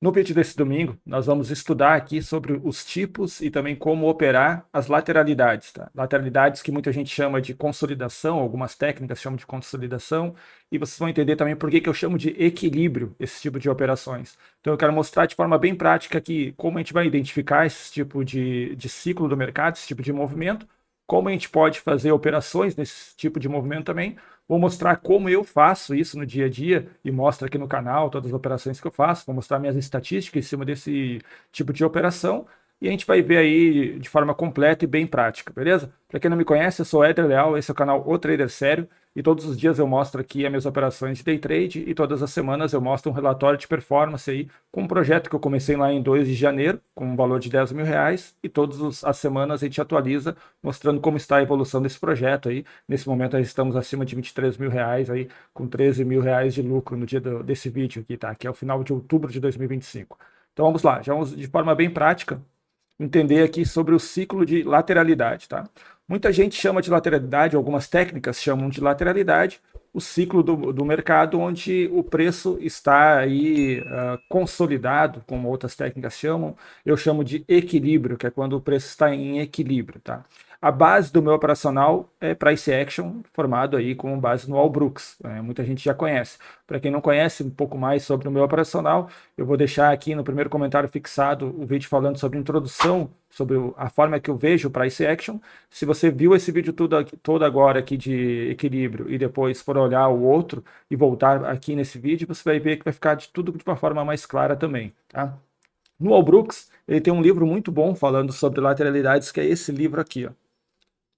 No vídeo desse domingo, nós vamos estudar aqui sobre os tipos e também como operar as lateralidades, tá? Lateralidades que muita gente chama de consolidação, algumas técnicas chamam de consolidação, e vocês vão entender também por que que eu chamo de equilíbrio esse tipo de operações. Então eu quero mostrar de forma bem prática aqui como a gente vai identificar esse tipo de ciclo do mercado, esse tipo de movimento, como a gente pode fazer operações nesse tipo de movimento também. Vou mostrar como eu faço isso no dia a dia e mostro aqui no canal todas as operações que eu faço. Vou mostrar minhas estatísticas em cima desse tipo de operação e a gente vai ver aí de forma completa e bem prática, beleza? Para quem não me conhece, eu sou Éder Leal, esse é o canal O Trader Sério e todos os dias eu mostro aqui as minhas operações de day trade e todas as semanas eu mostro um relatório de performance aí com um projeto que eu comecei lá em 2 de janeiro com um valor de R$ 10.000 e todas as semanas a gente atualiza mostrando como está a evolução desse projeto aí. Nesse momento nós estamos acima de R$ 23.000 aí, com R$ 13.000 de lucro no dia desse vídeo aqui, tá? Que é o final de outubro de 2025. Então vamos lá, já vamos de forma bem prática entender aqui sobre o ciclo de lateralidade, tá? Muita gente chama de lateralidade, algumas técnicas chamam de lateralidade, o ciclo do mercado onde o preço está aí consolidado, como outras técnicas chamam. Eu chamo de equilíbrio, que é quando o preço está em equilíbrio, tá? A base do meu operacional é Price Action, formado aí com base no Allbrooks. Muita gente já conhece. Para quem não conhece um pouco mais sobre o meu operacional, eu vou deixar aqui no primeiro comentário fixado o vídeo falando sobre introdução, sobre a forma que eu vejo o Price Action. Se você viu esse vídeo todo agora aqui de equilíbrio e depois for olhar o outro e voltar aqui nesse vídeo, você vai ver que vai ficar de tudo de uma forma mais clara também, tá? No Allbrooks, ele tem um livro muito bom falando sobre lateralidades, que é esse livro aqui, ó,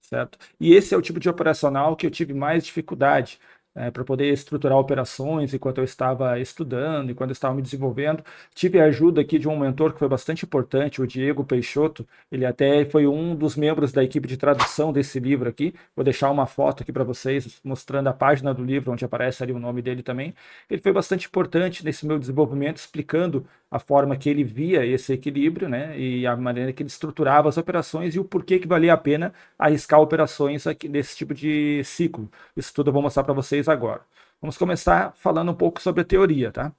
certo? E esse é o tipo de operacional que eu tive mais dificuldade para poder estruturar operações enquanto eu estava estudando e quando eu estava me desenvolvendo. Tive a ajuda aqui de um mentor que foi bastante importante, o Diego Peixoto. Ele até foi um dos membros da equipe de tradução desse livro aqui. Vou deixar uma foto aqui para vocês mostrando a página do livro onde aparece ali o nome dele também. Ele foi bastante importante nesse meu desenvolvimento, explicando a forma que ele via esse equilíbrio, né, e a maneira que ele estruturava as operações e o porquê que valia a pena arriscar operações aqui desse tipo de ciclo. Isso tudo eu vou mostrar para vocês agora. Vamos começar falando um pouco sobre a teoria, tá?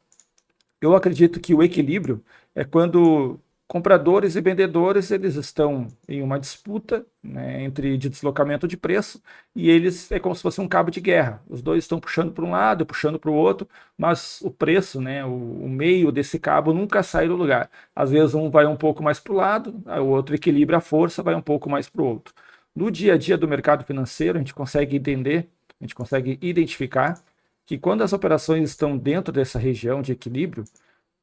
Eu acredito que o equilíbrio é quando compradores e vendedores eles estão em uma disputa, né, entre de deslocamento de preço e eles é como se fosse um cabo de guerra. Os dois estão puxando para um lado, puxando para o outro, mas o preço, né, o meio desse cabo nunca sai do lugar. Às vezes um vai um pouco mais para o lado, o outro equilibra a força, vai um pouco mais para o outro. No dia a dia do mercado financeiro, a gente consegue entender, a gente consegue identificar que quando as operações estão dentro dessa região de equilíbrio,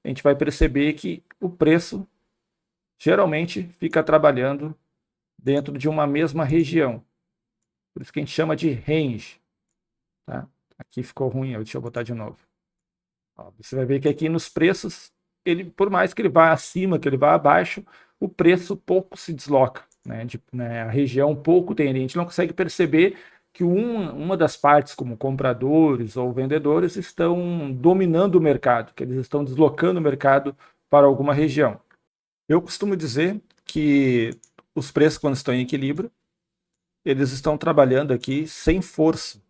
a gente vai perceber que o preço geralmente fica trabalhando dentro de uma mesma região. Por isso que a gente chama de range. Tá? Aqui ficou ruim, deixa eu botar de novo. Ó, você vai ver que aqui nos preços, ele, por mais que ele vá acima, que ele vá abaixo, o preço pouco se desloca. A região pouco tem, a gente não consegue perceber que uma das partes, como compradores ou vendedores, estão dominando o mercado, que eles estão deslocando o mercado para alguma região. Eu costumo dizer que os preços, quando estão em equilíbrio, eles estão trabalhando aqui sem força.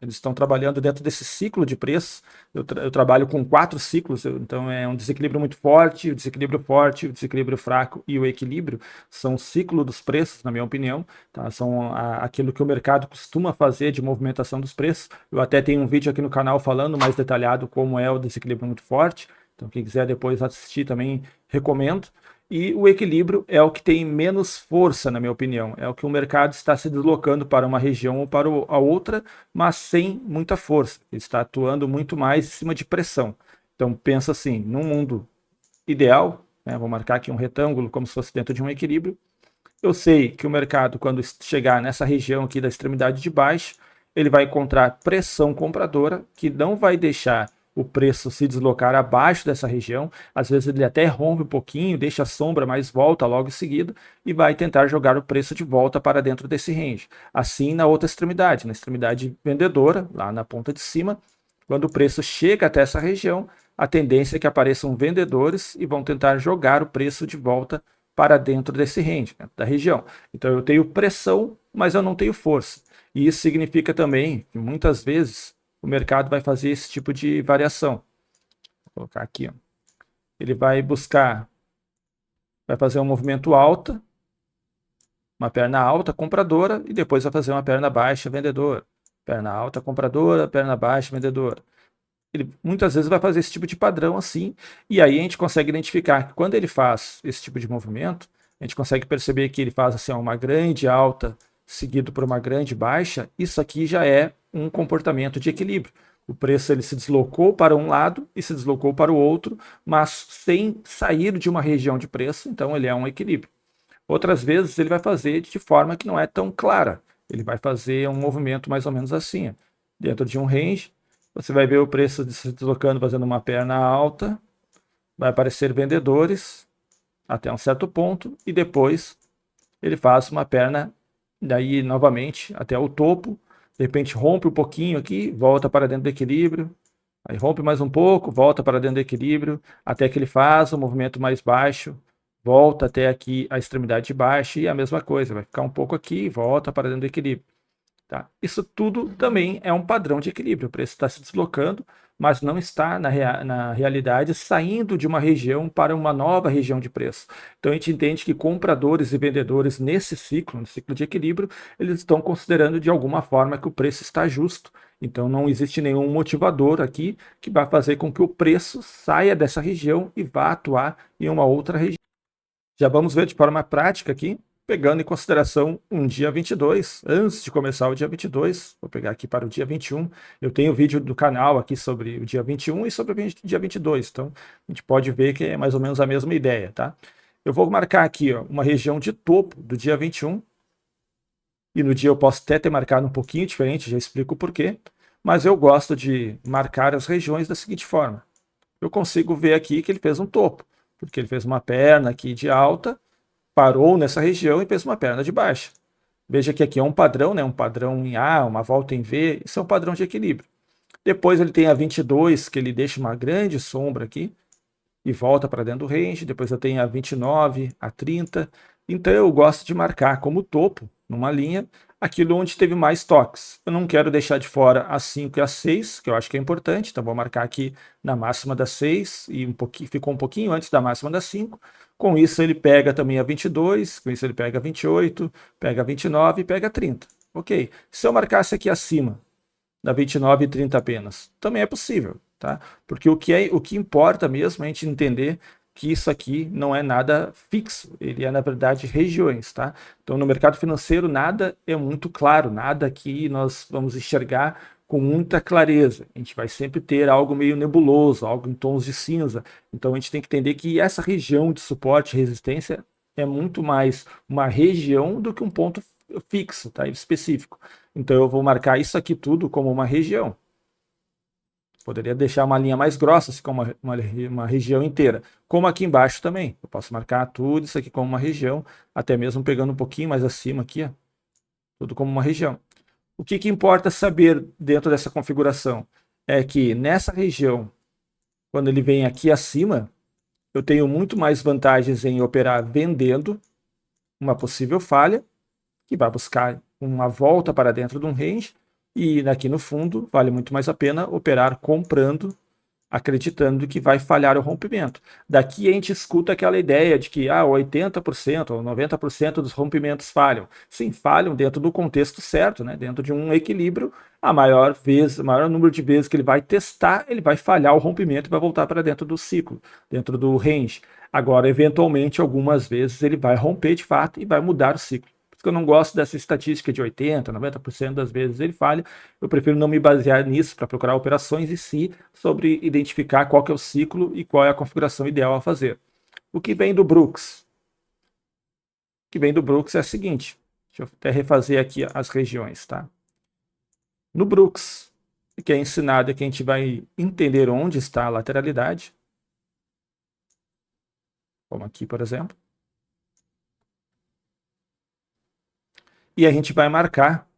Eles estão trabalhando dentro desse ciclo de preços. Eu trabalho com 4 ciclos, então é um desequilíbrio muito forte, o desequilíbrio fraco e o equilíbrio. São o ciclo dos preços, na minha opinião. Tá? São aquilo que o mercado costuma fazer de movimentação dos preços. Eu até tenho um vídeo aqui no canal falando mais detalhado como é o desequilíbrio muito forte. Então, quem quiser depois assistir também, recomendo. E o equilíbrio é o que tem menos força, na minha opinião. É o que o mercado está se deslocando para uma região ou para a outra, mas sem muita força. Ele está atuando muito mais em cima de pressão. Então, pensa assim, num mundo ideal, né, vou marcar aqui um retângulo como se fosse dentro de um equilíbrio. Eu sei que o mercado, quando chegar nessa região aqui da extremidade de baixo, ele vai encontrar pressão compradora, que não vai deixar o preço se deslocar abaixo dessa região. Às vezes ele até rompe um pouquinho, deixa a sombra, mas volta logo em seguida e vai tentar jogar o preço de volta para dentro desse range. Assim, na outra extremidade, na extremidade vendedora, lá na ponta de cima, quando o preço chega até essa região, a tendência é que apareçam vendedores e vão tentar jogar o preço de volta para dentro desse range, né, da região. Então eu tenho pressão, mas eu não tenho força. E isso significa também que muitas vezes o mercado vai fazer esse tipo de variação. Vou colocar aqui, ó. ele vai buscar, vai fazer um movimento alta, uma perna alta, compradora, e depois vai fazer uma perna baixa, vendedora. Perna alta, compradora, perna baixa, vendedora. Ele muitas vezes vai fazer esse tipo de padrão assim, e aí a gente consegue identificar que quando ele faz esse tipo de movimento, a gente consegue perceber que ele faz assim, uma grande alta seguido por uma grande baixa. Isso aqui já é um comportamento de equilíbrio. O preço ele se deslocou para um lado e se deslocou para o outro, mas sem sair de uma região de preço, então ele é um equilíbrio. Outras vezes ele vai fazer de forma que não é tão clara. Ele vai fazer um movimento mais ou menos assim, ó. Dentro de um range, você vai ver o preço se deslocando, fazendo uma perna alta, vai aparecer vendedores até um certo ponto, e depois ele faz uma perna, daí novamente até o topo, de repente rompe um pouquinho aqui, volta para dentro do equilíbrio, aí rompe mais um pouco, volta para dentro do equilíbrio, até que ele faz um movimento mais baixo, volta até aqui a extremidade de baixo, e a mesma coisa, vai ficar um pouco aqui, volta para dentro do equilíbrio. Tá? Isso tudo também é um padrão de equilíbrio. O preço está se deslocando, mas não está na realidade saindo de uma região para uma nova região de preço. Então a gente entende que compradores e vendedores nesse ciclo, no ciclo de equilíbrio, eles estão considerando de alguma forma que o preço está justo. Então não existe nenhum motivador aqui que vai fazer com que o preço saia dessa região e vá atuar em uma outra região. Já vamos ver de forma prática aqui, pegando em consideração um dia 22, antes de começar o dia 22, vou pegar aqui para o dia 21, eu tenho vídeo do canal aqui sobre o dia 21 e sobre o dia 22, então a gente pode ver que é mais ou menos a mesma ideia, tá? Eu vou marcar aqui ó, uma região de topo do dia 21, e no dia eu posso até ter marcado um pouquinho diferente, já explico o porquê, mas eu gosto de marcar as regiões da seguinte forma. Eu consigo ver aqui que ele fez um topo, porque ele fez uma perna aqui de alta, parou nessa região e fez uma perna de baixa. Veja que aqui é um padrão, né? Um padrão em A, uma volta em V, isso é um padrão de equilíbrio. Depois ele tem a 22, que ele deixa uma grande sombra aqui e volta para dentro do range. Depois eu tenho a 29, a 30. Então eu gosto de marcar como topo, numa linha, aquilo onde teve mais toques. Eu não quero deixar de fora a 5 e a 6, que eu acho que é importante, então vou marcar aqui na máxima da 6 e ficou um pouquinho antes da máxima da 5. Com isso ele pega também a 22, com isso ele pega a 28, pega a 29 e pega a 30. Ok. Se eu marcasse aqui acima da 29 e 30 apenas, também é possível, tá? Porque o que importa mesmo é a gente entender que isso aqui não é nada fixo, ele é na verdade regiões, tá? Então no mercado financeiro nada é muito claro, nada que nós vamos enxergar com muita clareza. A gente vai sempre ter algo meio nebuloso, algo em tons de cinza. Então a gente tem que entender que essa região de suporte e resistência é muito mais uma região do que um ponto fixo, tá? Específico. Então eu vou marcar isso aqui tudo como uma região. Poderia deixar uma linha mais grossa, assim, como uma região inteira. Como aqui embaixo também. Eu posso marcar tudo isso aqui como uma região, até mesmo pegando um pouquinho mais acima aqui, ó, tudo como uma região. O que importa saber dentro dessa configuração é que nessa região, quando ele vem aqui acima, eu tenho muito mais vantagens em operar vendendo uma possível falha, que vai buscar uma volta para dentro de um range, e aqui no fundo vale muito mais a pena operar comprando, acreditando que vai falhar o rompimento. Daqui a gente escuta aquela ideia de que 80% ou 90% dos rompimentos falham. Sim, falham dentro do contexto certo, né? Dentro de um equilíbrio, o maior número de vezes que ele vai testar, ele vai falhar o rompimento e vai voltar para dentro do ciclo, dentro do range. Agora, eventualmente, algumas vezes ele vai romper de fato e vai mudar o ciclo. Por isso que eu não gosto dessa estatística de 80%, 90% das vezes ele falha. Eu prefiro não me basear nisso para procurar operações e sim sobre identificar qual que é o ciclo e qual é a configuração ideal a fazer. O que vem do Brooks? O que vem do Brooks é o seguinte, deixa eu até refazer aqui as regiões, tá? No Brooks, o que é ensinado é que a gente vai entender onde está a lateralidade, como aqui, por exemplo, e a gente vai marcar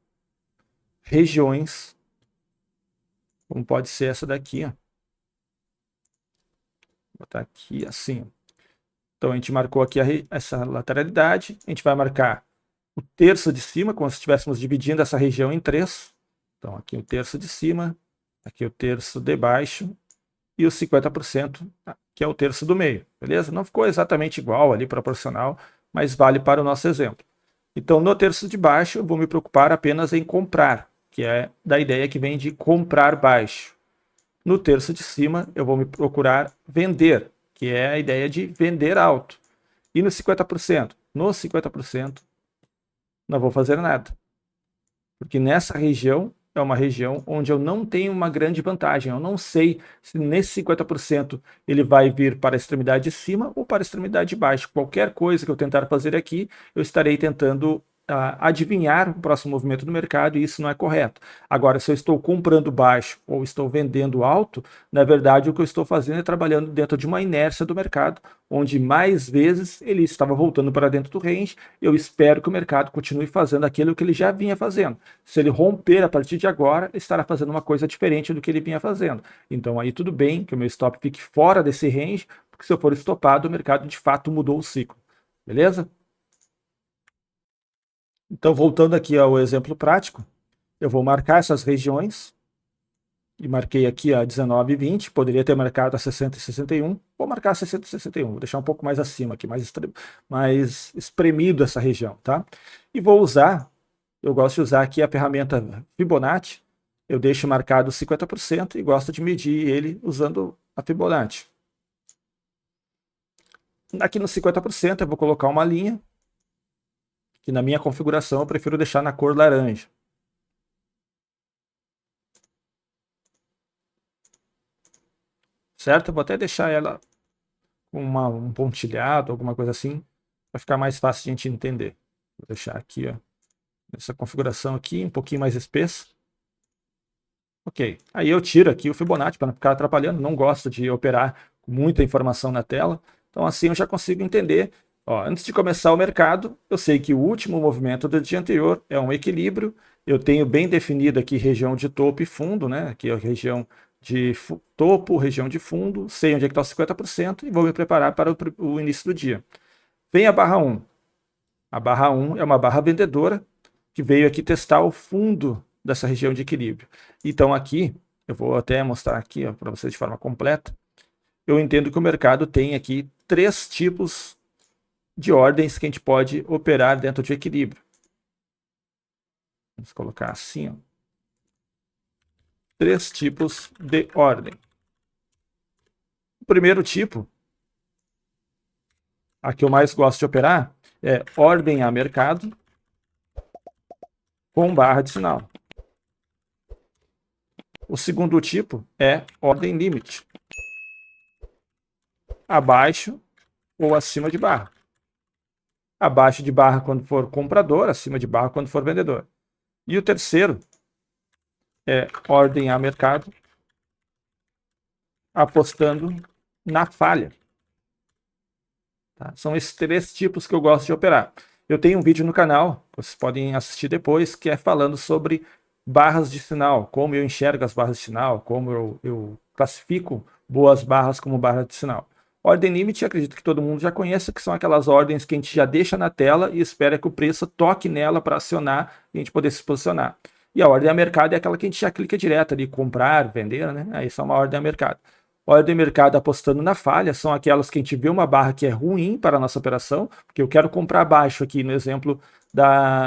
regiões, como pode ser essa daqui, ó. Vou botar aqui assim. Então a gente marcou aqui essa lateralidade, a gente vai marcar o terço de cima, como se estivéssemos dividindo essa região em 3. Então aqui o terço de cima, aqui o terço de baixo e os 50% que é o terço do meio, beleza? Não ficou exatamente igual ali, proporcional, mas vale para o nosso exemplo. Então, no terço de baixo, eu vou me preocupar apenas em comprar, que é da ideia que vem de comprar baixo. No terço de cima, eu vou me procurar vender, que é a ideia de vender alto. E no 50%? No 50%, não vou fazer nada. Porque nessa região é uma região onde eu não tenho uma grande vantagem. Eu não sei se nesse 50% ele vai vir para a extremidade de cima ou para a extremidade de baixo. Qualquer coisa que eu tentar fazer aqui, eu estarei tentando adivinhar o próximo movimento do mercado e isso não é correto. Agora, se eu estou comprando baixo ou estou vendendo alto, na verdade o que eu estou fazendo é trabalhando dentro de uma inércia do mercado, onde mais vezes ele estava voltando para dentro do range. Eu espero que o mercado continue fazendo aquilo que ele já vinha fazendo. Se ele romper a partir de agora, ele estará fazendo uma coisa diferente do que ele vinha fazendo. Então aí tudo bem que o meu stop fique fora desse range, porque se eu for estopado, o mercado de fato mudou o ciclo. Beleza? Então, voltando aqui ao exemplo prático, eu vou marcar essas regiões, e marquei aqui a 19 e 20, poderia ter marcado a 60 e 61, vou marcar a 60 e 61, vou deixar um pouco mais acima aqui, mais espremido essa região, tá? E vou usar, eu gosto de usar aqui a ferramenta Fibonacci, eu deixo marcado 50% e gosto de medir ele usando a Fibonacci. Aqui no 50% eu vou colocar uma linha, que na minha configuração eu prefiro deixar na cor laranja. Certo? Eu vou até deixar ela com um pontilhado, alguma coisa assim, para ficar mais fácil de a gente entender. Vou deixar aqui, ó, nessa configuração aqui, um pouquinho mais espessa. Ok, aí eu tiro aqui o Fibonacci para não ficar atrapalhando, não gosto de operar com muita informação na tela, então assim eu já consigo entender. Ó, antes de começar o mercado, eu sei que o último movimento do dia anterior é um equilíbrio, eu tenho bem definido aqui região de topo e fundo, né? Aqui é a região de topo, região de fundo, sei onde é que está o 50% e vou me preparar para o início do dia. Vem a barra 1. A barra 1 é uma barra vendedora que veio aqui testar o fundo dessa região de equilíbrio. Então aqui, eu vou até mostrar aqui para vocês de forma completa, eu entendo que o mercado tem aqui 3 tipos de ordens que a gente pode operar dentro de equilíbrio. Vamos colocar assim, ó. 3 tipos de ordem. O primeiro tipo, a que eu mais gosto de operar, é ordem a mercado com barra de sinal. O segundo tipo é ordem limite, abaixo ou acima de barra. Abaixo de barra quando for comprador, acima de barra quando for vendedor. E o terceiro é ordem a mercado, apostando na falha. Tá? São esses 3 tipos que eu gosto de operar. Eu tenho um vídeo no canal, vocês podem assistir depois, que é falando sobre barras de sinal, como eu enxergo as barras de sinal, como eu classifico boas barras como barra de sinal. Ordem limite, acredito que todo mundo já conhece, que são aquelas ordens que a gente já deixa na tela e espera que o preço toque nela para acionar e a gente poder se posicionar. E a ordem a mercado é aquela que a gente já clica direto ali, comprar, vender, né? Aí são uma ordem a mercado. Ordem mercado apostando na falha são aquelas que a gente vê uma barra que é ruim para a nossa operação, porque eu quero comprar baixo aqui no exemplo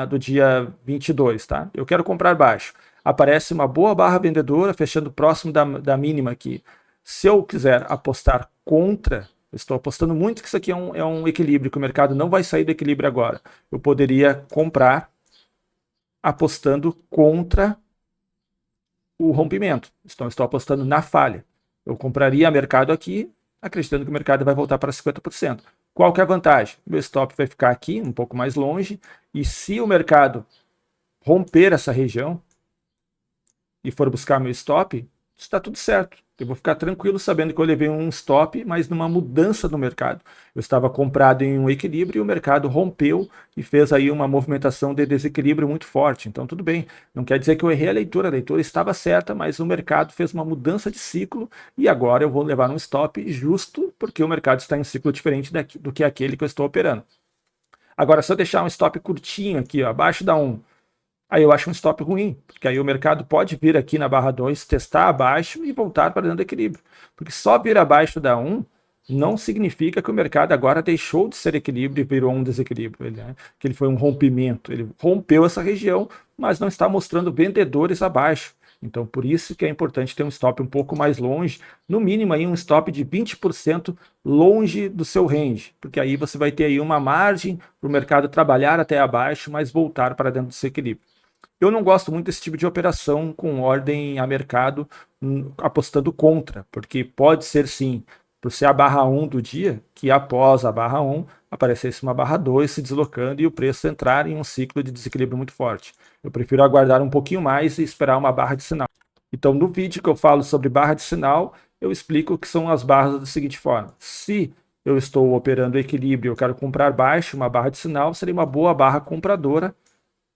do dia 22, tá? Eu quero comprar baixo. Aparece uma boa barra vendedora fechando próximo da mínima aqui. Se eu quiser apostar contra, eu estou apostando muito que isso aqui é um equilíbrio, que o mercado não vai sair do equilíbrio agora. Eu poderia comprar apostando contra o rompimento. Então, estou apostando na falha. Eu compraria a mercado aqui, acreditando que o mercado vai voltar para 50%. Qual que é a vantagem? Meu stop vai ficar aqui, um pouco mais longe, e se o mercado romper essa região e for buscar meu stop, está tudo certo. Eu vou ficar tranquilo sabendo que eu levei um stop, mas numa mudança no mercado. Eu estava comprado em um equilíbrio e o mercado rompeu e fez aí uma movimentação de desequilíbrio muito forte. Então, tudo bem. Não quer dizer que eu errei a leitura estava certa, mas o mercado fez uma mudança de ciclo e agora eu vou levar um stop justo porque o mercado está em um ciclo diferente do que aquele que eu estou operando. Agora, se eu deixar um stop curtinho aqui, ó, abaixo da 1, aí eu acho um stop ruim, porque aí o mercado pode vir aqui na barra 2, testar abaixo e voltar para dentro do equilíbrio. Porque só vir abaixo da 1, não significa que o mercado agora deixou de ser equilíbrio e virou um desequilíbrio, que ele foi um rompimento. Ele rompeu essa região, mas não está mostrando vendedores abaixo. Então, por isso que é importante ter um stop um pouco mais longe, no mínimo aí um stop de 20% longe do seu range, porque aí você vai ter aí uma margem para o mercado trabalhar até abaixo, mas voltar para dentro do seu equilíbrio. Eu não gosto muito desse tipo de operação com ordem a mercado apostando contra, porque pode ser sim, por ser a barra 1 do dia, que após a barra 1 aparecesse uma barra 2 se deslocando e o preço entrar em um ciclo de desequilíbrio muito forte. Eu prefiro aguardar um pouquinho mais e esperar uma barra de sinal. Então, no vídeo que eu falo sobre barra de sinal, eu explico o que são as barras da seguinte forma. Se eu estou operando equilíbrio e eu quero comprar baixo, uma barra de sinal seria uma boa barra compradora,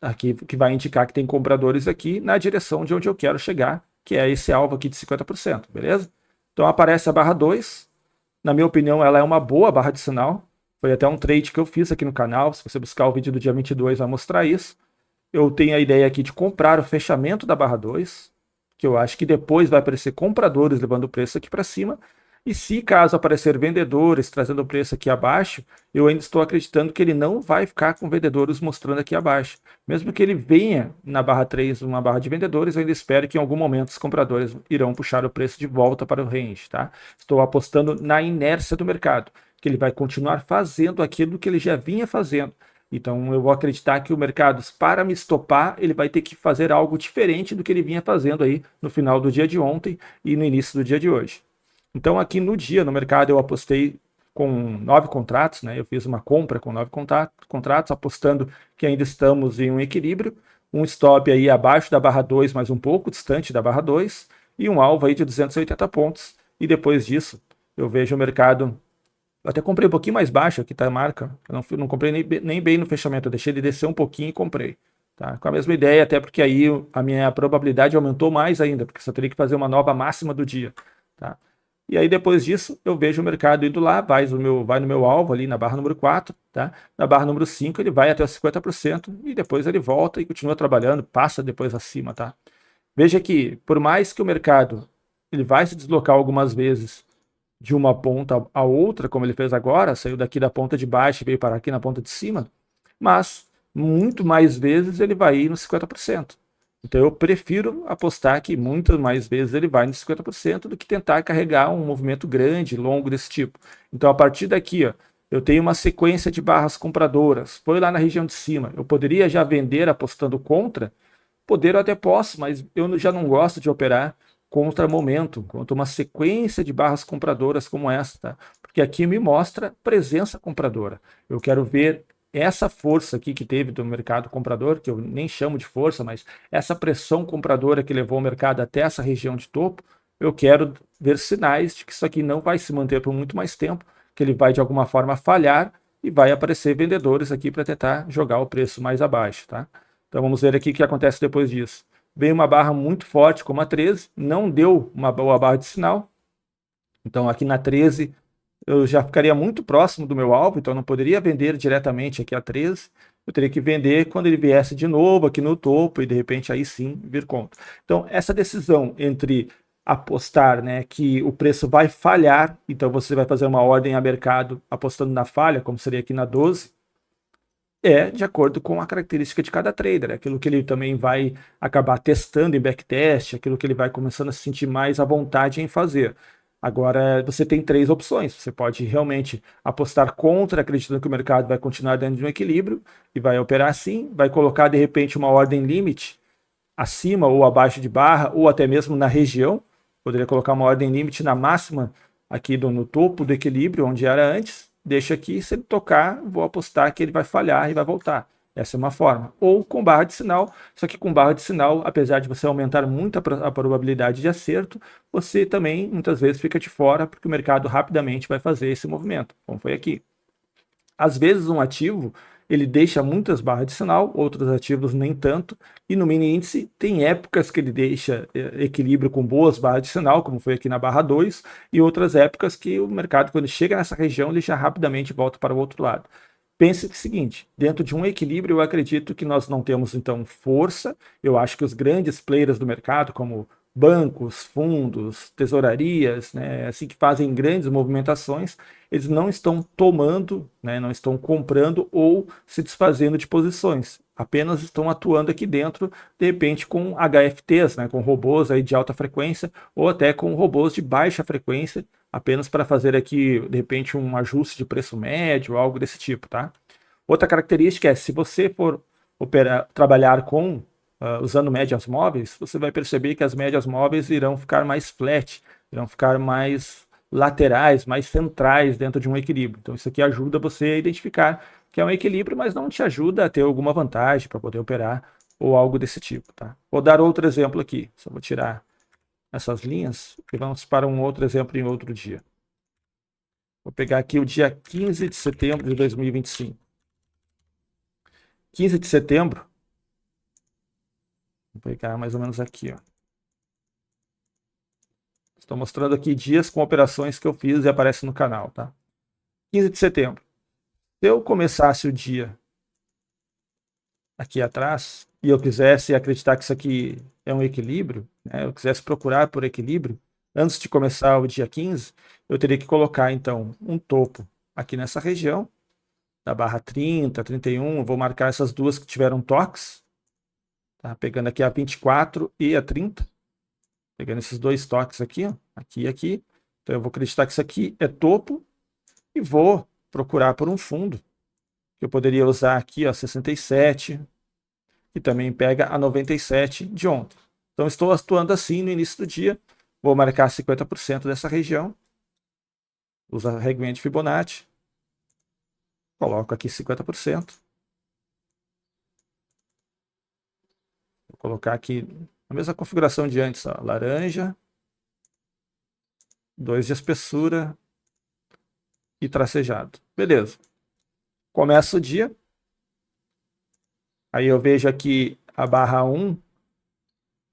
aqui que vai indicar que tem compradores aqui na direção de onde eu quero chegar, que é esse alvo aqui de 50%, beleza? Então aparece a barra 2, na minha opinião ela é uma boa barra de sinal, foi até um trade que eu fiz aqui no canal, se você buscar o vídeo do dia 22 vai mostrar isso. Eu tenho a ideia aqui de comprar o fechamento da barra 2, que eu acho que depois vai aparecer compradores levando o preço aqui para cima, e se caso aparecer vendedores trazendo o preço aqui abaixo, eu ainda estou acreditando que ele não vai ficar com vendedores mostrando aqui abaixo. Mesmo que ele venha na barra 3, uma barra de vendedores, eu ainda espero que em algum momento os compradores irão puxar o preço de volta para o range, tá? Estou apostando na inércia do mercado, que ele vai continuar fazendo aquilo que ele já vinha fazendo. Então eu vou acreditar que o mercado, para me estopar, ele vai ter que fazer algo diferente do que ele vinha fazendo aí no final do dia de ontem e no início do dia de hoje. Então, aqui no dia, no mercado, eu apostei com 9 contratos, né? Eu fiz uma compra com 9 contratos, apostando que ainda estamos em um equilíbrio, um stop aí abaixo da barra 2, mas um pouco distante da barra 2, e um alvo aí de 280 pontos. E depois disso, eu vejo o mercado. Eu até comprei um pouquinho mais baixo, aqui tá a marca. Eu não comprei nem bem no fechamento, eu deixei ele descer um pouquinho e comprei. Tá? Com a mesma ideia, até porque aí a minha probabilidade aumentou mais ainda, porque só teria que fazer uma nova máxima do dia. Tá? E aí, depois disso, eu vejo o mercado indo lá, vai no meu alvo ali na barra número 4, tá? Na barra número 5, ele vai até os 50% e depois ele volta e continua trabalhando, passa depois acima, tá? Veja que, por mais que o mercado ele vai se deslocar algumas vezes de uma ponta a outra, como ele fez agora, saiu daqui da ponta de baixo e veio parar aqui na ponta de cima, mas muito mais vezes ele vai ir nos 50%. Então eu prefiro apostar que muitas mais vezes ele vai nos 50% do que tentar carregar um movimento grande, longo desse tipo. Então a partir daqui, ó, eu tenho uma sequência de barras compradoras, foi lá na região de cima, eu poderia já vender apostando contra? Poder eu até posso, mas eu já não gosto de operar contra momento, contra uma sequência de barras compradoras como essa, tá? Porque aqui me mostra presença compradora. Eu quero ver essa força aqui que teve do mercado comprador, que eu nem chamo de força, mas essa pressão compradora que levou o mercado até essa região de topo, eu quero ver sinais de que isso aqui não vai se manter por muito mais tempo, que ele vai de alguma forma falhar e vai aparecer vendedores aqui para tentar jogar o preço mais abaixo, tá? Então vamos ver aqui o que acontece depois disso. Veio uma barra muito forte, como a 13, não deu uma boa barra de sinal. Então aqui na 13 eu já ficaria muito próximo do meu alvo, então eu não poderia vender diretamente aqui a 13. Eu teria que vender quando ele viesse de novo aqui no topo e de repente aí sim vir contra. Então essa decisão entre apostar, né, que o preço vai falhar, então você vai fazer uma ordem a mercado apostando na falha, como seria aqui na 12, é de acordo com a característica de cada trader, aquilo que ele também vai acabar testando em backtest, aquilo que ele vai começando a se sentir mais à vontade em fazer. Agora, você tem três opções. Você pode realmente apostar contra, acreditando que o mercado vai continuar dentro de um equilíbrio e vai operar assim, vai colocar de repente uma ordem limite acima ou abaixo de barra, ou até mesmo na região. Poderia colocar uma ordem limite na máxima aqui no topo do equilíbrio, onde era antes. Deixa aqui, se ele tocar, vou apostar que ele vai falhar e vai voltar. Essa é uma forma. Ou com barra de sinal, só que com barra de sinal, apesar de você aumentar muito a probabilidade de acerto, você também muitas vezes fica de fora, porque o mercado rapidamente vai fazer esse movimento, como foi aqui. Às vezes um ativo ele deixa muitas barras de sinal, outros ativos nem tanto, e no mini índice tem épocas que ele deixa equilíbrio com boas barras de sinal, como foi aqui na barra 2, e outras épocas que o mercado, quando chega nessa região, ele já rapidamente volta para o outro lado. Pense o seguinte, dentro de um equilíbrio eu acredito que nós não temos então força, eu acho que os grandes players do mercado, como bancos, fundos, tesourarias, né, assim que fazem grandes movimentações, eles não estão tomando, né, não estão comprando ou se desfazendo de posições, apenas estão atuando aqui dentro, de repente com HFTs, né, com robôs aí de alta frequência ou até com robôs de baixa frequência, apenas para fazer aqui, de repente, um ajuste de preço médio, algo desse tipo, tá? Outra característica é, se você for trabalhar com usando médias móveis, você vai perceber que as médias móveis irão ficar mais flat, irão ficar mais laterais, mais centrais dentro de um equilíbrio. Então isso aqui ajuda você a identificar que é um equilíbrio, mas não te ajuda a ter alguma vantagem para poder operar ou algo desse tipo, tá? Vou dar outro exemplo aqui. Só vou tirar essas linhas e vamos para um outro exemplo em outro dia. Vou pegar aqui o dia 15 de setembro de 2025. 15 de setembro, vou pegar mais ou menos aqui, ó. Estou mostrando aqui dias com operações que eu fiz e aparece no canal, tá? 15 de setembro. Se eu começasse o dia aqui atrás e eu quisesse acreditar que isso aqui é um equilíbrio, né, eu quisesse procurar por equilíbrio, antes de começar o dia 15, eu teria que colocar, então, um topo aqui nessa região, da barra 30, 31, vou marcar essas duas que tiveram toques, tá? Pegando aqui a 24 e a 30, pegando esses dois toques aqui, ó, aqui e aqui. Então eu vou acreditar que isso aqui é topo e vou procurar por um fundo, que eu poderia usar aqui, ó, 67, e também pega a 97 de ontem. Então estou atuando assim no início do dia, vou marcar 50% dessa região, uso a reguinha de Fibonacci, coloco aqui 50%, vou colocar aqui a mesma configuração de antes, ó, laranja, 2 de espessura e tracejado. Beleza. Começa o dia, aí eu vejo aqui a barra 1,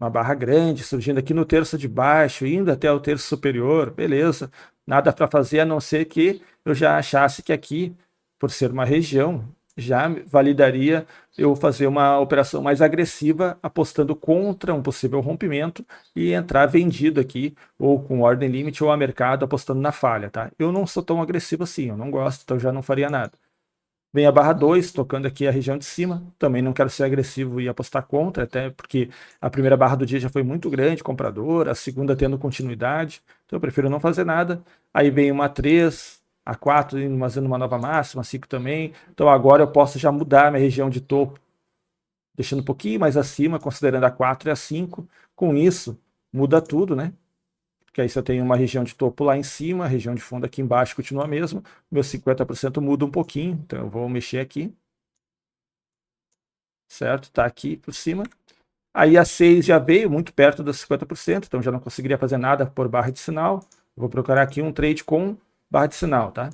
uma barra grande, surgindo aqui no terço de baixo, indo até o terço superior, beleza. Nada para fazer a não ser que eu já achasse que aqui, por ser uma região, já validaria eu fazer uma operação mais agressiva, apostando contra um possível rompimento e entrar vendido aqui, ou com ordem limite, ou a mercado apostando na falha, tá? Eu não sou tão agressivo assim, eu não gosto, então já não faria nada. Vem a barra 2, tocando aqui a região de cima. Também não quero ser agressivo e apostar contra, até porque a primeira barra do dia já foi muito grande, comprador, a segunda tendo continuidade. Então eu prefiro não fazer nada. Aí vem uma 3, a 4 fazendo uma nova máxima, a 5 também. Então agora eu posso já mudar a minha região de topo, deixando um pouquinho mais acima, considerando a 4 e a 5. Com isso, muda tudo, né? Que aí você tem uma região de topo lá em cima, a região de fundo aqui embaixo continua a mesma, meu 50% muda um pouquinho, então eu vou mexer aqui, certo? Tá aqui por cima. Aí a 6 já veio muito perto dos 50%, então já não conseguiria fazer nada por barra de sinal. Vou procurar aqui um trade com barra de sinal, tá?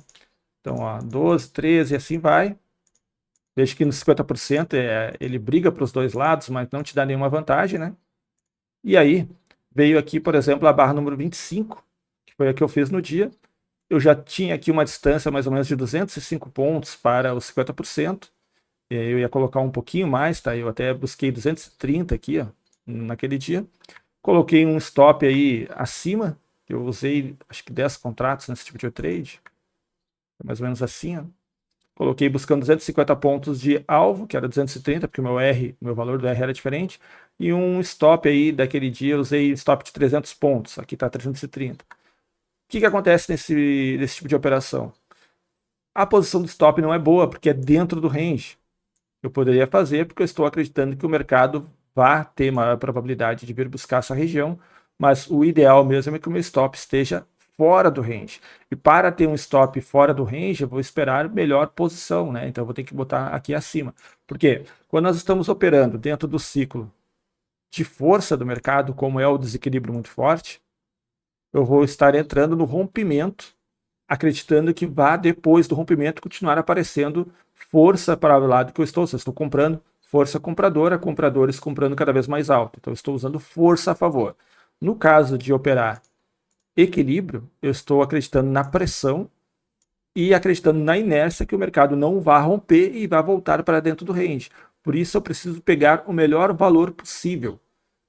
Então, ó, 12, 13 e assim vai. Veja que nos 50% ele briga para os dois lados, mas não te dá nenhuma vantagem, né? E aí, veio aqui, por exemplo, a barra número 25, que foi a que eu fiz no dia. Eu já tinha aqui uma distância mais ou menos de 205 pontos para os 50%. Eu ia colocar um pouquinho mais, tá? Eu até busquei 230 aqui, ó, naquele dia. Coloquei um stop aí acima. Eu usei, acho que 10 contratos nesse tipo de trade. Mais ou menos assim, ó. Coloquei buscando 250 pontos de alvo, que era 230, porque o meu valor do R era diferente. E um stop aí daquele dia, eu usei stop de 300 pontos. Aqui está 330. O que acontece nesse tipo de operação? A posição do stop não é boa, porque é dentro do range. Eu poderia fazer porque eu estou acreditando que o mercado vai ter maior probabilidade de vir buscar essa região, mas o ideal mesmo é que o meu stop esteja fora do range. E para ter um stop fora do range, eu vou esperar melhor posição, né? Então eu vou ter que botar aqui acima. Porque quando nós estamos operando dentro do ciclo de força do mercado, como é o desequilíbrio muito forte, eu vou estar entrando no rompimento, acreditando que vá, depois do rompimento, continuar aparecendo força para o lado que eu estou. Se eu estou comprando, força compradora, compradores comprando cada vez mais alto. Então, eu estou usando força a favor. No caso de operar equilíbrio, eu estou acreditando na pressão e acreditando na inércia que o mercado não vai romper e vai voltar para dentro do range. Por isso, eu preciso pegar o melhor valor possível.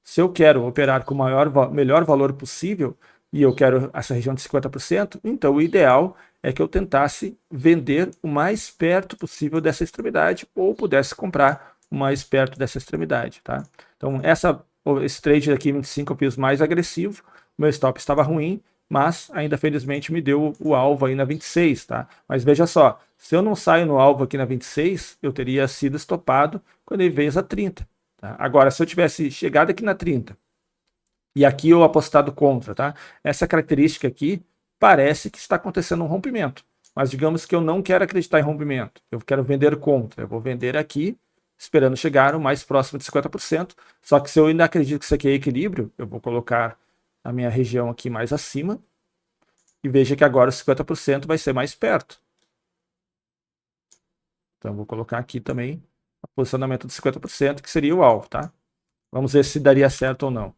Se eu quero operar com o melhor valor possível e eu quero essa região de 50%, então o ideal é que eu tentasse vender o mais perto possível dessa extremidade ou pudesse comprar o mais perto dessa extremidade, tá? Então esse trade aqui 25 eu fiz mais agressivo, meu stop estava ruim, mas ainda felizmente me deu o alvo aí na 26, tá? Mas veja só, se eu não saio no alvo aqui na 26, eu teria sido estopado quando ele veio a 30. Tá? Agora, se eu tivesse chegado aqui na 30 e aqui eu apostado contra, tá? Essa característica aqui parece que está acontecendo um rompimento, mas digamos que eu não quero acreditar em rompimento, eu quero vender contra, eu vou vender aqui, esperando chegar o mais próximo de 50%, só que se eu ainda acredito que isso aqui é equilíbrio, eu vou colocar a minha região aqui mais acima, e veja que agora o 50% vai ser mais perto. Então, vou colocar aqui também o posicionamento de 50%, que seria o alvo, tá? Vamos ver se daria certo ou não.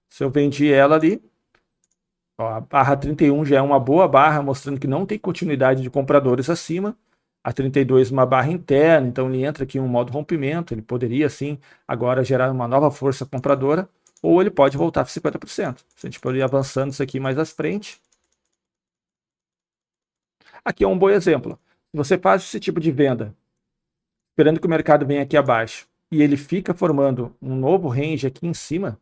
Se eu vendi ela ali, ó, a barra 31 já é uma boa barra, mostrando que não tem continuidade de compradores acima. A 32 uma barra interna, então ele entra aqui em um modo rompimento, ele poderia sim agora gerar uma nova força compradora, ou ele pode voltar para 50%. Se a gente pode ir avançando isso aqui mais à frente. Aqui é um bom exemplo. Se você faz esse tipo de venda, esperando que o mercado venha aqui abaixo, e ele fica formando um novo range aqui em cima,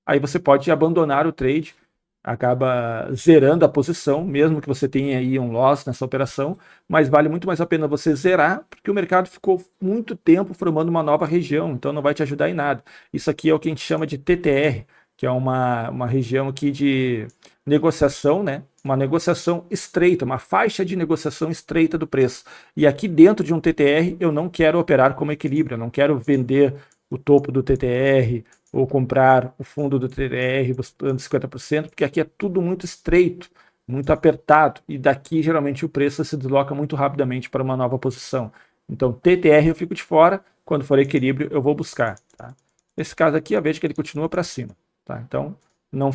aí você pode abandonar o trade, acaba zerando a posição, mesmo que você tenha aí um loss nessa operação, mas vale muito mais a pena você zerar, porque o mercado ficou muito tempo formando uma nova região, então não vai te ajudar em nada. Isso aqui é o que a gente chama de TTR, que é uma região aqui de negociação, né? Uma negociação estreita, uma faixa de negociação estreita do preço. E aqui dentro de um TTR eu não quero operar como equilíbrio, eu não quero vender o topo do TTR, ou comprar o fundo do TTR buscando 50%, porque aqui é tudo muito estreito, muito apertado, e daqui geralmente o preço se desloca muito rapidamente para uma nova posição. Então, TTR eu fico de fora, quando for equilíbrio eu vou buscar. Tá? Nesse caso aqui, eu vejo que ele continua para cima. Tá? Então, não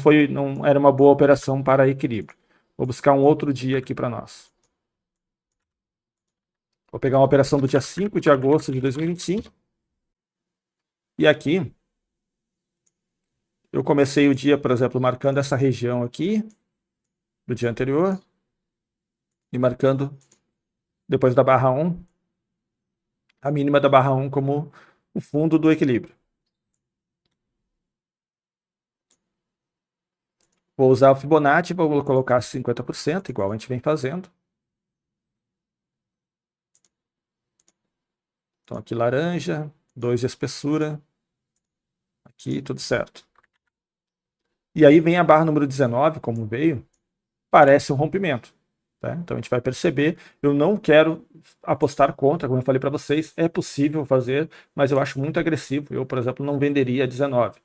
era uma boa operação para equilíbrio. Vou buscar um outro dia aqui para nós. Vou pegar uma operação do dia 5 de agosto de 2025. E aqui, eu comecei o dia, por exemplo, marcando essa região aqui, do dia anterior, e marcando, depois da barra 1, a mínima da barra 1 como o fundo do equilíbrio. Vou usar o Fibonacci, vou colocar 50%, igual a gente vem fazendo. Então aqui laranja, 2 de espessura, aqui tudo certo. E aí vem a barra número 19, como veio, parece um rompimento. Tá? Então a gente vai perceber, eu não quero apostar contra, como eu falei para vocês, é possível fazer, mas eu acho muito agressivo. Eu, por exemplo, não venderia 19.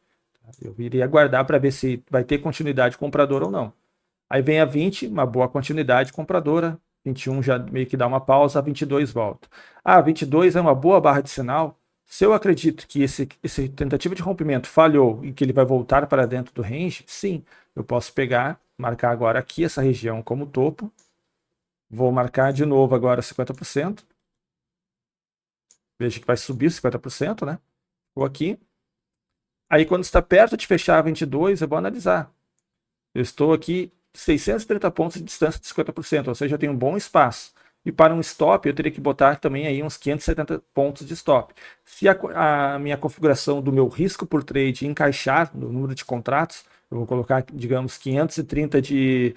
Eu iria aguardar para ver se vai ter continuidade compradora ou não. Aí vem a 20, uma boa continuidade compradora. 21 já meio que dá uma pausa, a 22 volta. Ah, 22 é uma boa barra de sinal. Se eu acredito que esse tentativa de rompimento falhou e que ele vai voltar para dentro do range, sim, eu posso pegar, marcar agora aqui essa região como topo. Vou marcar de novo agora 50%. Veja que vai subir 50%, né? Vou aqui. Aí quando está perto de fechar a 22, eu vou analisar. Eu estou aqui 630 pontos de distância de 50%, ou seja, eu tenho um bom espaço. E para um stop, eu teria que botar também aí uns 570 pontos de stop. Se a minha configuração do meu risco por trade encaixar no número de contratos, eu vou colocar, digamos, 530 de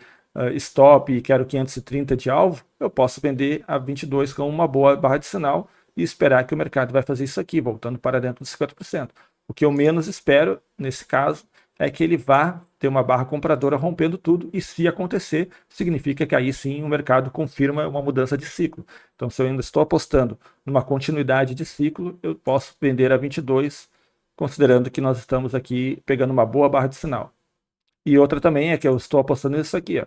stop e quero 530 de alvo, eu posso vender a 22 com uma boa barra de sinal e esperar que o mercado vai fazer isso aqui, voltando para dentro dos 50%. O que eu menos espero, nesse caso, é que ele vá ter uma barra compradora rompendo tudo, e se acontecer, significa que aí sim o mercado confirma uma mudança de ciclo. Então, se eu ainda estou apostando numa continuidade de ciclo, eu posso vender a 22, considerando que nós estamos aqui pegando uma boa barra de sinal. E outra também é que eu estou apostando nisso aqui, ó,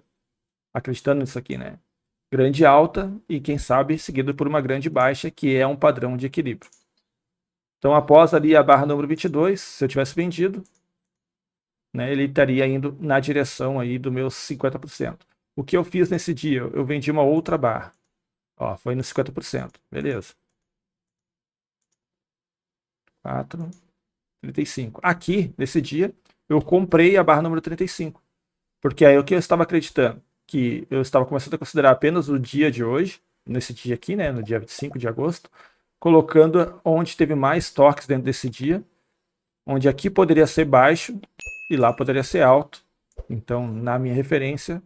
acreditando nisso aqui, né? Grande alta e, quem sabe, seguido por uma grande baixa, que é um padrão de equilíbrio. Então, após ali a barra número 22, se eu tivesse vendido, né, ele estaria indo na direção aí do meus 50%. O que eu fiz nesse dia? Eu vendi uma outra barra. Ó, foi no 50%. Beleza. 4, 35. Aqui, nesse dia, eu comprei a barra número 35. Porque aí o que eu estava acreditando? Que eu estava começando a considerar apenas o dia de hoje, nesse dia aqui, né, no dia 25 de agosto, colocando onde teve mais toques dentro desse dia, onde aqui poderia ser baixo e lá poderia ser alto. Então, na minha referência,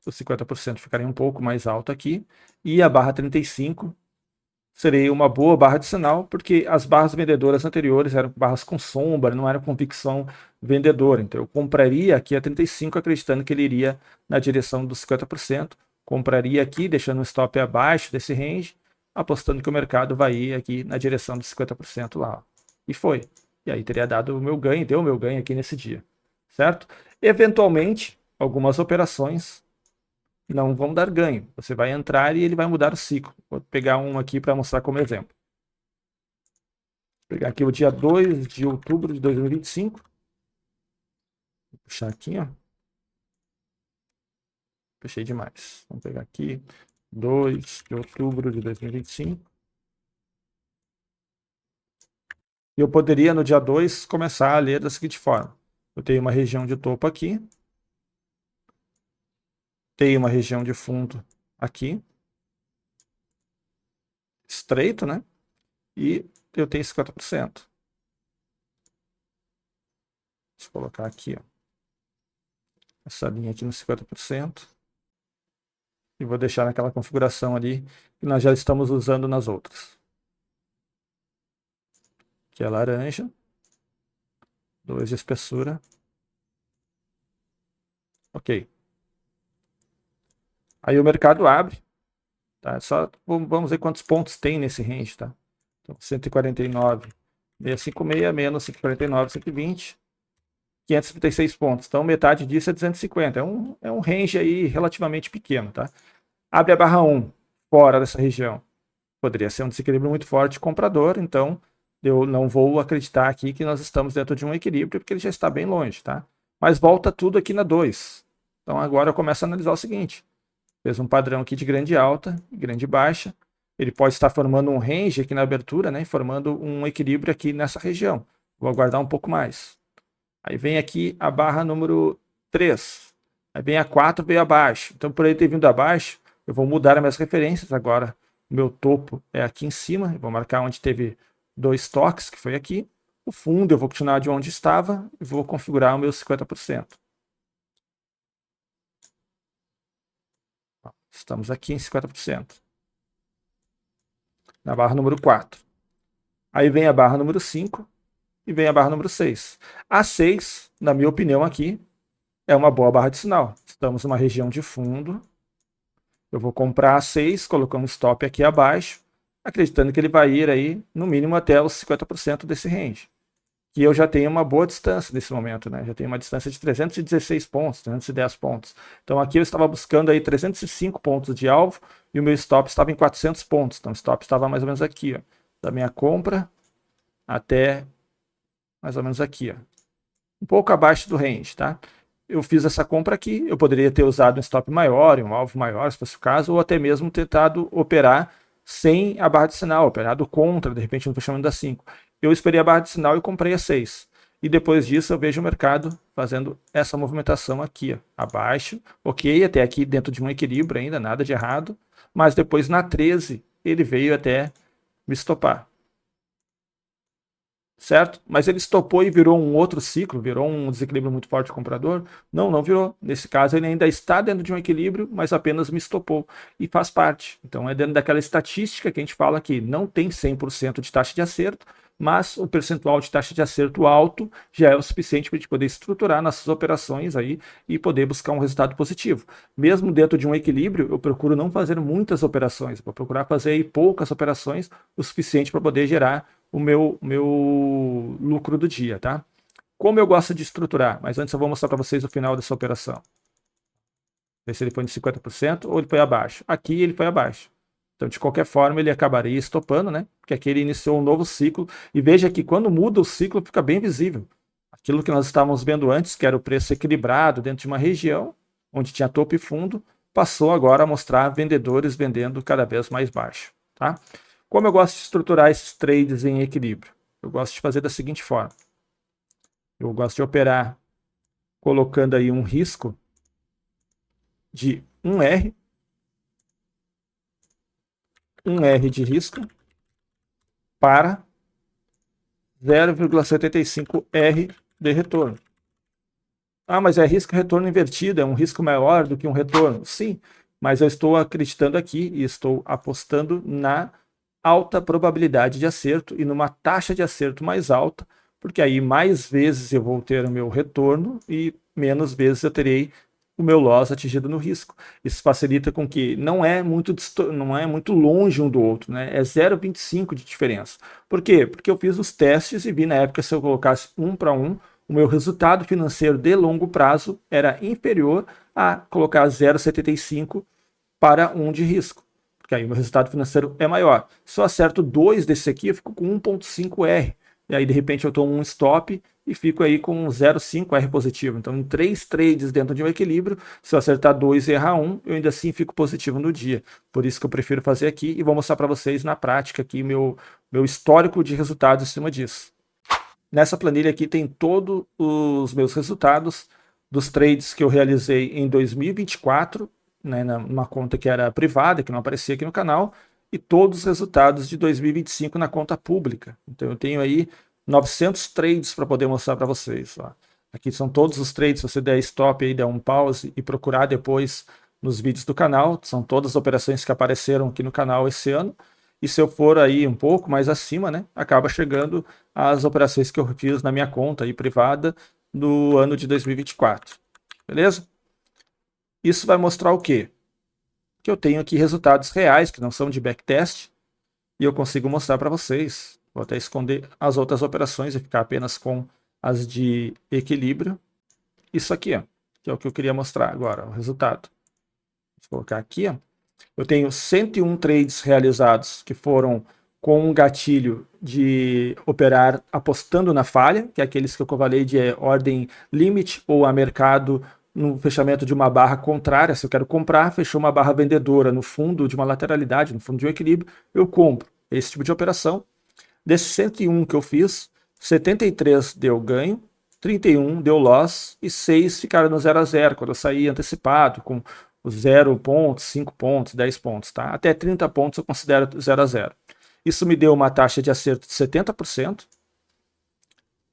os 50% ficaria um pouco mais alto aqui, e a barra 35 seria uma boa barra de sinal, porque as barras vendedoras anteriores eram barras com sombra, não era convicção vendedora. Então eu compraria aqui a 35 acreditando que ele iria na direção dos 50%, compraria aqui deixando o stop abaixo desse range, apostando que o mercado vai ir aqui na direção dos 50% lá. E foi. E aí teria dado o meu ganho, deu o meu ganho aqui nesse dia, certo? Eventualmente, algumas operações não vão dar ganho. Você vai entrar e ele vai mudar o ciclo. Vou pegar um aqui para mostrar como exemplo. Vou pegar aqui o dia 2 de outubro de 2025. Vou puxar aqui, ó. Puxei demais. Vamos pegar aqui 2 de outubro de 2025. E eu poderia, no dia 2, começar a ler da seguinte forma. Eu tenho uma região de topo aqui. Tenho uma região de fundo aqui. Estreito, né? E eu tenho 50%. Deixa eu colocar aqui, ó. Essa linha aqui no 50%. E vou deixar naquela configuração ali que nós já estamos usando nas outras. Que é laranja. 2 de espessura. Ok. Aí o mercado abre. Tá? Só vamos ver quantos pontos tem nesse range. Tá? Então, 149, 656 menos 149, 120. 536 pontos. Então, metade disso é 250. É um range aí relativamente pequeno. Tá? Abre a barra 1, fora dessa região. Poderia ser um desequilíbrio muito forte comprador, então eu não vou acreditar aqui que nós estamos dentro de um equilíbrio, porque ele já está bem longe, tá? Mas volta tudo aqui na 2. Então agora eu começo a analisar o seguinte. Fez um padrão aqui de grande alta e grande baixa. Ele pode estar formando um range aqui na abertura, né? Formando um equilíbrio aqui nessa região. Vou aguardar um pouco mais. Aí vem aqui a barra número 3. Aí vem a 4, veio abaixo. Então, por ele ter vindo abaixo, eu vou mudar as minhas referências agora. O meu topo é aqui em cima. Eu vou marcar onde teve 2 toques, que foi aqui. O fundo eu vou continuar de onde estava e vou configurar o meu 50%. Estamos aqui em 50%. Na barra número 4. Aí vem a barra número 5 e vem a barra número 6. A 6, na minha opinião aqui, é uma boa barra de sinal. Estamos numa região de fundo. Eu vou comprar a 6, colocando um stop aqui abaixo, acreditando que ele vai ir aí, no mínimo, até os 50% desse range. Que eu já tenho uma boa distância nesse momento, né? Já tenho uma distância de 316 pontos, 310 pontos. Então aqui eu estava buscando aí 305 pontos de alvo e o meu stop estava em 400 pontos. Então o stop estava mais ou menos aqui, ó, da minha compra até mais ou menos aqui, ó. Um pouco abaixo do range, tá? Eu fiz essa compra aqui, eu poderia ter usado um stop maior, um alvo maior, se fosse o caso, ou até mesmo tentado operar sem a barra de sinal, operado contra, de repente no fechamento da 5. Eu esperei a barra de sinal e comprei a 6. E depois disso eu vejo o mercado fazendo essa movimentação aqui, ó, abaixo, ok, até aqui dentro de um equilíbrio ainda, nada de errado, mas depois na 13 ele veio até me estopar. Certo? Mas ele estopou e virou um outro ciclo, virou um desequilíbrio muito forte comprador? Não, não virou. Nesse caso, ele ainda está dentro de um equilíbrio, mas apenas me estopou. E faz parte. Então, é dentro daquela estatística que a gente fala que não tem 100% de taxa de acerto, mas o percentual de taxa de acerto alto já é o suficiente para a gente poder estruturar nossas operações aí e poder buscar um resultado positivo. Mesmo dentro de um equilíbrio, eu procuro não fazer muitas operações, vou procurar fazer aí poucas operações, o suficiente para poder gerar o meu lucro do dia, tá? Como eu gosto de estruturar, mas antes eu vou mostrar para vocês o final dessa operação. Ver se ele foi de 50% ou ele foi abaixo. Aqui ele foi abaixo. Então, de qualquer forma, ele acabaria estopando, né? Porque aqui ele iniciou um novo ciclo. E veja que quando muda o ciclo, fica bem visível. Aquilo que nós estávamos vendo antes, que era o preço equilibrado dentro de uma região, onde tinha topo e fundo, passou agora a mostrar vendedores vendendo cada vez mais baixo, tá? Como eu gosto de estruturar esses trades em equilíbrio? Eu gosto de fazer da seguinte forma. Eu gosto de operar colocando aí um risco de 1R de risco para 0,75R de retorno. Ah, mas é risco retorno invertido, é um risco maior do que um retorno. Sim, mas eu estou acreditando aqui e estou apostando na alta probabilidade de acerto e numa taxa de acerto mais alta, porque aí mais vezes eu vou ter o meu retorno e menos vezes eu terei o meu loss atingido no risco. Isso facilita com que não é muito longe um do outro, né? É 0,25 de diferença. Por quê? Porque eu fiz os testes e vi na época se eu colocasse 1 para 1, o meu resultado financeiro de longo prazo era inferior a colocar 0,75 para 1 de risco, porque aí o meu resultado financeiro é maior. Se eu acerto 2 desse aqui, eu fico com 1,5R. E aí, de repente, eu tomo um stop e fico aí com 0,5R positivo. Então, em 3 trades dentro de um equilíbrio, se eu acertar 2 e errar 1, eu ainda assim fico positivo no dia. Por isso que eu prefiro fazer aqui e vou mostrar para vocês na prática aqui meu histórico de resultados em cima disso. Nessa planilha aqui tem todos os meus resultados dos trades que eu realizei em 2024, né, numa conta que era privada, que não aparecia aqui no canal, e todos os resultados de 2025 na conta pública. Então eu tenho aí 900 trades para poder mostrar para vocês. Ó. Aqui são todos os trades, se você der stop aí, der um pause e procurar depois nos vídeos do canal, são todas as operações que apareceram aqui no canal esse ano. E se eu for aí um pouco mais acima, né, acaba chegando as operações que eu fiz na minha conta aí privada no ano de 2024. Beleza? Isso vai mostrar o quê? Que eu tenho aqui resultados reais, que não são de backtest, e eu consigo mostrar para vocês. Vou até esconder as outras operações e ficar apenas com as de equilíbrio. Isso aqui, ó, que é o que eu queria mostrar agora, o resultado. Vou colocar aqui, ó. Eu tenho 101 trades realizados que foram com um gatilho de operar apostando na falha, que é aqueles que eu falei de ordem limite ou a mercado no fechamento de uma barra contrária. Se eu quero comprar, fechou uma barra vendedora no fundo de uma lateralidade, no fundo de um equilíbrio, eu compro. Esse tipo de operação. Desses 101 que eu fiz, 73 deu ganho, 31 deu loss e 6 ficaram no 0 a 0, quando eu saí antecipado, com os 0 pontos, 5 pontos, 10 pontos. Tá? Até 30 pontos eu considero 0 a 0. Isso me deu uma taxa de acerto de 70%.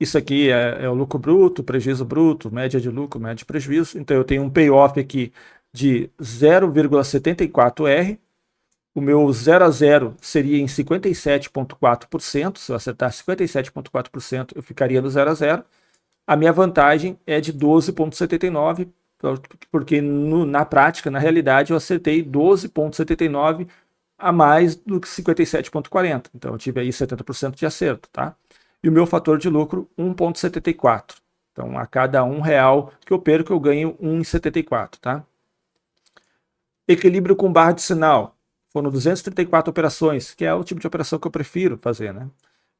Isso aqui é o lucro bruto, prejuízo bruto, média de lucro, média de prejuízo. Então eu tenho um payoff aqui de 0,74R. O meu 0 a 0 seria em 57,4%. Se eu acertar 57,4%, eu ficaria no 0 a 0. A minha vantagem é de 12,79%, porque na prática, na realidade, eu acertei 12,79% a mais do que 57,40%. Então, eu tive aí 70% de acerto, tá? E o meu fator de lucro, 1,74%. Então, a cada R$1 que eu perco, eu ganho 1,74, tá? Equilíbrio com barra de sinal. Foram 234 operações, que é o tipo de operação que eu prefiro fazer, né?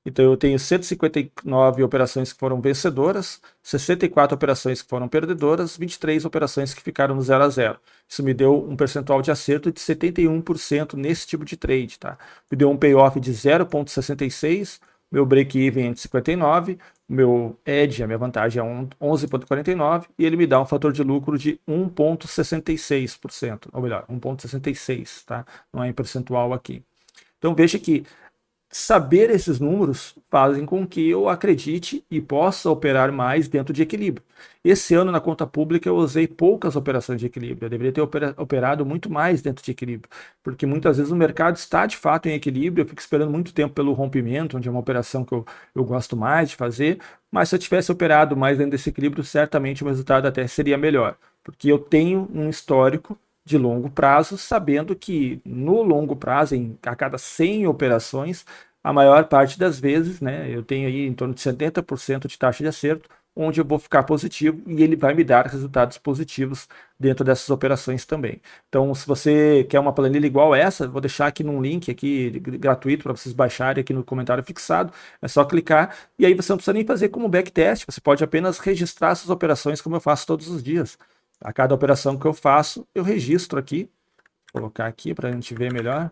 Então eu tenho 159 operações que foram vencedoras, 64 operações que foram perdedoras, 23 operações que ficaram no 0 a 0. Isso me deu um percentual de acerto de 71% nesse tipo de trade, tá? Me deu um payoff de 0,66, meu break-even é de 59, meu edge, a minha vantagem é 11,49 e ele me dá um fator de lucro de 1,66%, ou melhor, 1,66, tá? Não é em percentual aqui. Então veja que saber esses números fazem com que eu acredite e possa operar mais dentro de equilíbrio. Esse ano na conta pública eu usei poucas operações de equilíbrio, eu deveria ter operado muito mais dentro de equilíbrio, porque muitas vezes o mercado está de fato em equilíbrio, eu fico esperando muito tempo pelo rompimento, onde é uma operação que eu gosto mais de fazer, mas se eu tivesse operado mais dentro desse equilíbrio, certamente o resultado até seria melhor, porque eu tenho um histórico de longo prazo, sabendo que no longo prazo, a cada 100 operações, a maior parte das vezes, né, eu tenho aí em torno de 70% de taxa de acerto, onde eu vou ficar positivo e ele vai me dar resultados positivos dentro dessas operações também. Então, se você quer uma planilha igual essa, vou deixar aqui num link aqui gratuito para vocês baixarem aqui no comentário fixado, é só clicar e aí você não precisa nem fazer como backtest, você pode apenas registrar essas operações como eu faço todos os dias. A cada operação que eu faço, eu registro aqui. Vou colocar aqui para a gente ver melhor.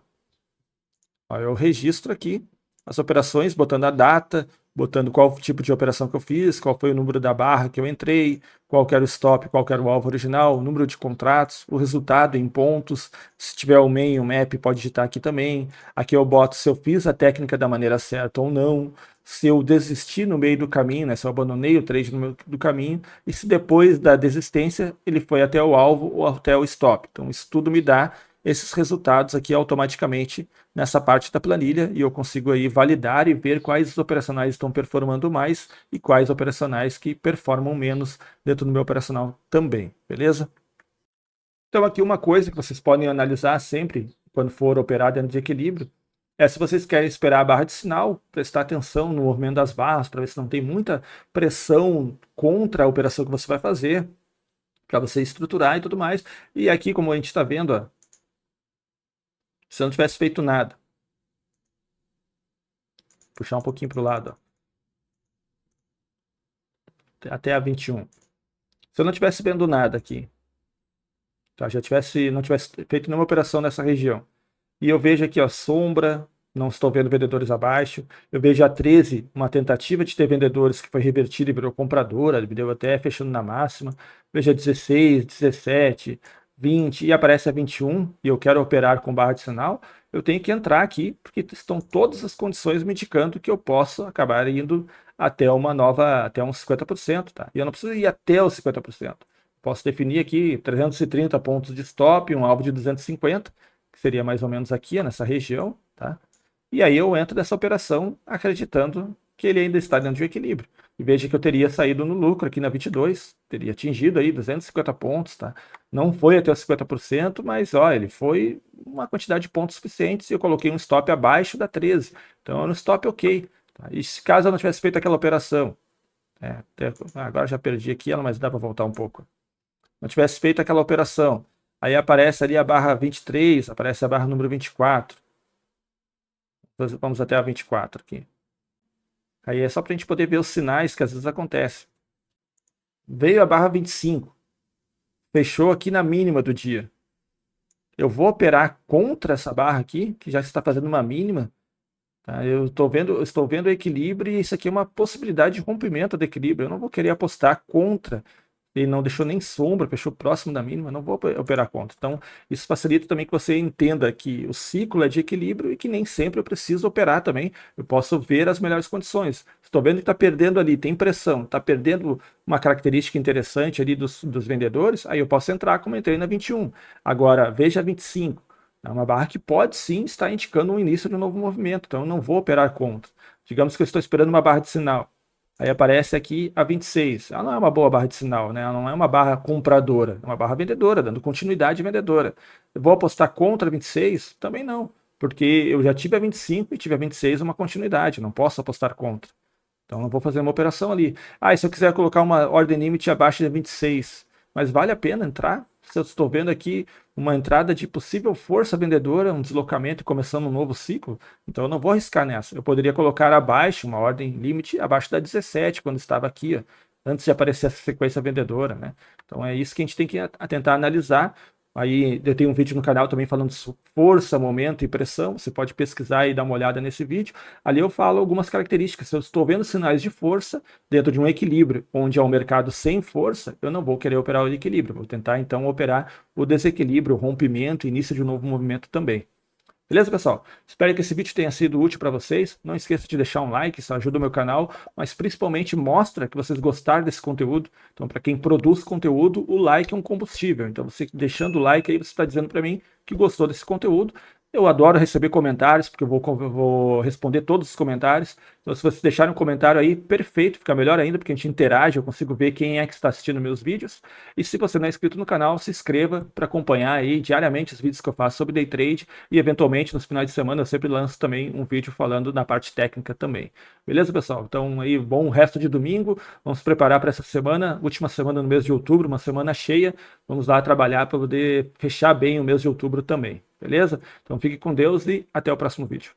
Ó, eu registro aqui as operações, botando a data, botando qual tipo de operação que eu fiz, qual foi o número da barra que eu entrei, qual que era o stop, qual que era o alvo original, o número de contratos, o resultado em pontos. Se tiver o main, o map, pode digitar aqui também. Aqui eu boto se eu fiz a técnica da maneira certa ou não, se eu desisti no meio do caminho, né, se eu abandonei o trade no meio do caminho, e se depois da desistência ele foi até o alvo ou até o stop. Então isso tudo me dá esses resultados aqui automaticamente nessa parte da planilha, e eu consigo aí validar e ver quais os operacionais estão performando mais e quais operacionais que performam menos dentro do meu operacional também, beleza? Então aqui uma coisa que vocês podem analisar sempre quando for operar dentro de equilíbrio é se vocês querem esperar a barra de sinal, prestar atenção no movimento das barras para ver se não tem muita pressão contra a operação que você vai fazer, para você estruturar e tudo mais. E aqui, como a gente está vendo, ó, se eu não tivesse feito nada, puxar um pouquinho para o lado, ó, até a 21. Se eu não tivesse vendo nada aqui, tá? Não tivesse feito nenhuma operação nessa região, e eu vejo aqui, ó, sombra, não estou vendo vendedores abaixo. Eu vejo a 13, uma tentativa de ter vendedores que foi revertida e virou compradora, deu até fechando na máxima. Vejo a 16, 17, 20 e aparece a 21 e eu quero operar com barra de sinal. Eu tenho que entrar aqui porque estão todas as condições me indicando que eu posso acabar indo até até uns 50%, tá? E eu não preciso ir até os 50%. Posso definir aqui 330 pontos de stop, um alvo de 250, que seria mais ou menos aqui, nessa região, tá? E aí eu entro nessa operação acreditando que ele ainda está dentro de um equilíbrio. E veja que eu teria saído no lucro aqui na 22, teria atingido aí 250 pontos, tá? Não foi até os 50%, mas ó, ele foi uma quantidade de pontos suficientes e eu coloquei um stop abaixo da 13. Então, no stop ok. Tá? E se caso eu não tivesse feito aquela operação, agora já perdi aqui ela, mas dá para voltar um pouco. Não tivesse feito aquela operação, aí aparece ali a barra 23, aparece a barra número 24. Vamos até a 24 aqui. Aí é só para a gente poder ver os sinais que às vezes acontecem. Veio a barra 25. Fechou aqui na mínima do dia. Eu vou operar contra essa barra aqui, que já está fazendo uma mínima. Tá? Eu estou vendo o equilíbrio e isso aqui é uma possibilidade de rompimento do equilíbrio. Eu não vou querer apostar contra. Ele não deixou nem sombra, fechou próximo da mínima, não vou operar contra. Então, isso facilita também que você entenda que o ciclo é de equilíbrio e que nem sempre eu preciso operar também. Eu posso ver as melhores condições. Estou vendo que está perdendo ali, tem pressão, está perdendo uma característica interessante ali dos vendedores, aí eu posso entrar como entrei na 21. Agora, veja a 25. É uma barra que pode sim estar indicando um início de um novo movimento, então eu não vou operar contra. Digamos que eu estou esperando uma barra de sinal. Aí aparece aqui a 26. Ela não é uma boa barra de sinal, né? Ela não é uma barra compradora, é uma barra vendedora, dando continuidade vendedora. Eu vou apostar contra a 26? Também não, porque eu já tive a 25 e tive a 26 uma continuidade, não posso apostar contra. Então não vou fazer uma operação ali. Ah, e se eu quiser colocar uma ordem limite abaixo de 26, mas vale a pena entrar? Se eu estou vendo aqui uma entrada de possível força vendedora, um deslocamento e começando um novo ciclo, então eu não vou arriscar nessa. Eu poderia colocar abaixo, uma ordem limite abaixo da 17, quando estava aqui, ó, antes de aparecer essa sequência vendedora, né? Então é isso que a gente tem que tentar analisar. Aí eu tenho um vídeo no canal também falando de força, momento e pressão. Você pode pesquisar e dar uma olhada nesse vídeo. Ali eu falo algumas características. Se eu estou vendo sinais de força dentro de um equilíbrio, onde é um mercado sem força, eu não vou querer operar o equilíbrio. Vou tentar então operar o desequilíbrio, o rompimento, início de um novo movimento também. Beleza, pessoal? Espero que esse vídeo tenha sido útil para vocês. Não esqueça de deixar um like, isso ajuda o meu canal, mas principalmente mostra que vocês gostaram desse conteúdo. Então, para quem produz conteúdo, o like é um combustível. Então, você deixando o like aí, você está dizendo para mim que gostou desse conteúdo. Eu adoro receber comentários, porque eu vou responder todos os comentários. Então, se vocês deixarem um comentário aí, perfeito, fica melhor ainda, porque a gente interage, eu consigo ver quem é que está assistindo meus vídeos. E se você não é inscrito no canal, se inscreva para acompanhar aí diariamente os vídeos que eu faço sobre day trade e, eventualmente, nos finais de semana eu sempre lanço também um vídeo falando na parte técnica também. Beleza, pessoal? Então, aí, bom resto de domingo. Vamos preparar para essa semana, última semana no mês de outubro, uma semana cheia. Vamos lá trabalhar para poder fechar bem o mês de outubro também. Beleza? Então fique com Deus e até o próximo vídeo.